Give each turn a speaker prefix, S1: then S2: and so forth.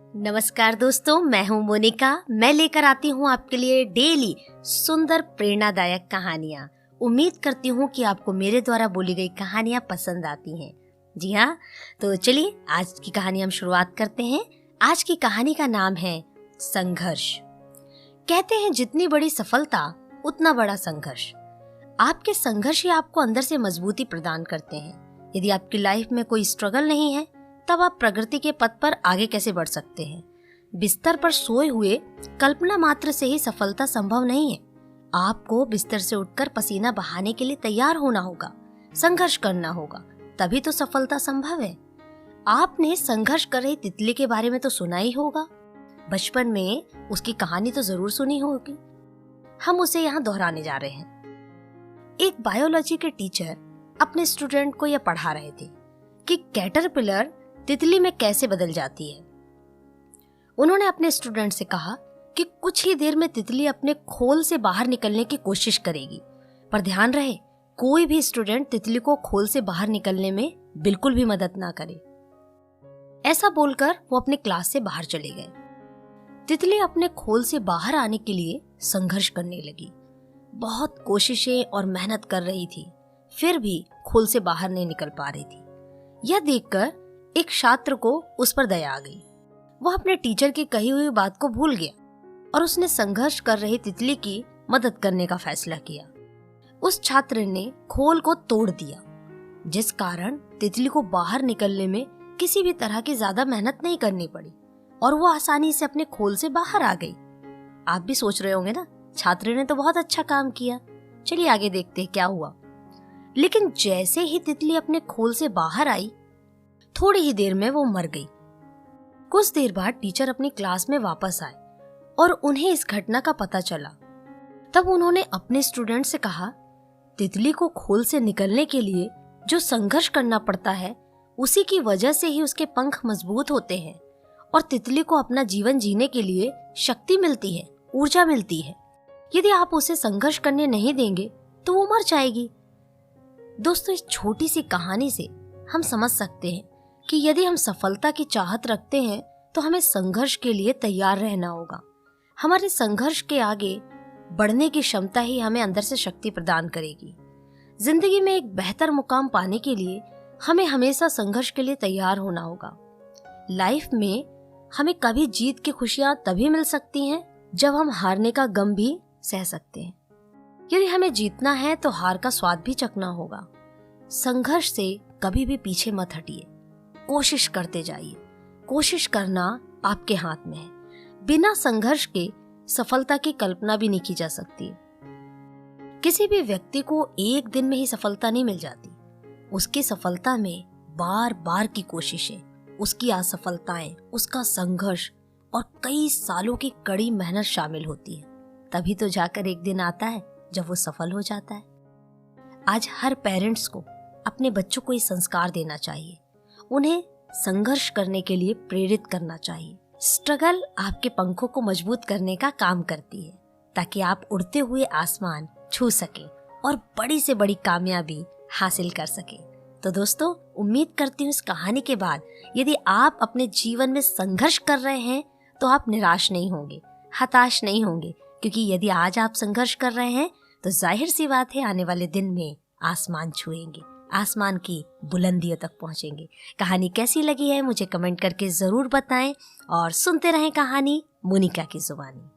S1: नमस्कार दोस्तों, मैं हूं मोनिका। मैं लेकर आती हूं आपके लिए डेली सुंदर प्रेरणादायक कहानियां। उम्मीद करती हूं कि आपको मेरे द्वारा बोली गई कहानियां पसंद आती हैं। जी हाँ, तो चलिए आज की कहानी हम शुरुआत करते हैं। आज की कहानी का नाम है संघर्ष। कहते हैं जितनी बड़ी सफलता उतना बड़ा संघर्ष। आपके संघर्ष ही आपको अंदर से मजबूती प्रदान करते हैं। यदि आपकी लाइफ में कोई स्ट्रगल नहीं है तब आप प्रगति के पथ पर आगे कैसे बढ़ सकते हैं। बिस्तर पर सोए हुए कल्पना मात्र से ही सफलता संभव नहीं है। आपको बिस्तर से उठकर पसीना बहाने के लिए तैयार होना होगा, संघर्ष करना होगा, तभी तो सफलता संभव है। आपने संघर्ष कर रही तितली के बारे में तो सुना ही होगा। बचपन में उसकी कहानी तो जरूर सुनी होगी। हम उसे यहाँ दोहराने जा रहे हैं। एक बायोलॉजी के टीचर अपने स्टूडेंट को यह पढ़ा रहे थे कि कैटरपिलर तितली में कैसे बदल जाती है। उन्होंने अपने स्टूडेंट से कहा कि कुछ ही देर में तितली अपने खोल से बाहर निकलने की कोशिश करेगी, पर ध्यान रहे कोई भी स्टूडेंट तितली को खोल से बाहर निकलने में बिल्कुल भी मदद ना करे। ऐसा बोलकर वो अपने क्लास से बाहर चले गए। तितली अपने खोल से बाहर आने के लिए संघर्ष करने लगी। बहुत कोशिशें और मेहनत कर रही थी, फिर भी खोल से बाहर नहीं निकल पा रही थी। यह देखकर एक छात्र को उस पर दया आ गई। वह अपने टीचर की कही हुई बात को भूल गया और उसने संघर्ष कर रही तितली की मदद करने का फैसला किया। उस छात्र ने खोल को तोड़ दिया, जिस कारण तितली को बाहर निकलने में किसी भी तरह की ज्यादा मेहनत नहीं करनी पड़ी और वो आसानी से अपने खोल से बाहर आ गई। आप भी सोच रहे होंगे ना, छात्र ने तो बहुत अच्छा काम किया। चलिए आगे देखते हैं क्या हुआ। लेकिन जैसे ही तितली अपने खोल से बाहर आई, थोड़ी ही देर में वो मर गई। कुछ देर बाद टीचर अपनी क्लास में वापस आए और उन्हें इस घटना का पता चला। तब उन्होंने अपने स्टूडेंट से कहा, तितली को खोल से निकलने के लिए जो संघर्ष करना पड़ता है, उसी की वजह से ही उसके पंख मजबूत होते हैं और तितली को अपना जीवन जीने के लिए शक्ति मिलती है, ऊर्जा मिलती है। यदि आप उसे संघर्ष करने नहीं देंगे तो वो मर जाएगी। दोस्तों, इस छोटी सी कहानी से हम समझ सकते हैं कि यदि हम सफलता की चाहत रखते हैं तो हमें संघर्ष के लिए तैयार रहना होगा। हमारे संघर्ष के आगे बढ़ने की क्षमता ही हमें अंदर से शक्ति प्रदान करेगी। जिंदगी में एक बेहतर मुकाम पाने के लिए हमें हमेशा संघर्ष के लिए तैयार होना होगा। लाइफ में हमें कभी जीत की खुशियां तभी मिल सकती हैं जब हम हारने का गम भी सह सकते हैं। यदि हमें जीतना है तो हार का स्वाद भी चखना होगा। संघर्ष से कभी भी पीछे मत हटिए, कोशिश करते जाइए। कोशिश करना आपके हाथ में है। बिना संघर्ष के सफलता की कल्पना भी नहीं की जा सकती। किसी भी व्यक्ति को एक दिन में ही सफलता नहीं मिल जाती। उसकी सफलता में बार बार की कोशिशें, उसकी असफलताएं, उसका संघर्ष और कई सालों की कड़ी मेहनत शामिल होती है। तभी तो जाकर एक दिन आता है जब वो सफल हो जाता है। आज हर पेरेंट्स को अपने बच्चों को ये संस्कार देना चाहिए। उन्हें संघर्ष करने के लिए प्रेरित करना चाहिए। स्ट्रगल आपके पंखों को मजबूत करने का काम करती है, ताकि आप उड़ते हुए आसमान छू सके और बड़ी से बड़ी कामयाबी हासिल कर सके। तो दोस्तों, उम्मीद करती हूँ इस कहानी के बाद यदि आप अपने जीवन में संघर्ष कर रहे हैं तो आप निराश नहीं होंगे, हताश नहीं होंगे, क्योंकि यदि आज आप संघर्ष कर रहे हैं तो जाहिर सी बात है आने वाले दिन में आसमान छुएंगे, आसमान की बुलंदियों तक पहुंचेंगे। कहानी कैसी लगी है मुझे कमेंट करके जरूर बताएं और सुनते रहें कहानी मोनिका की जुबानी।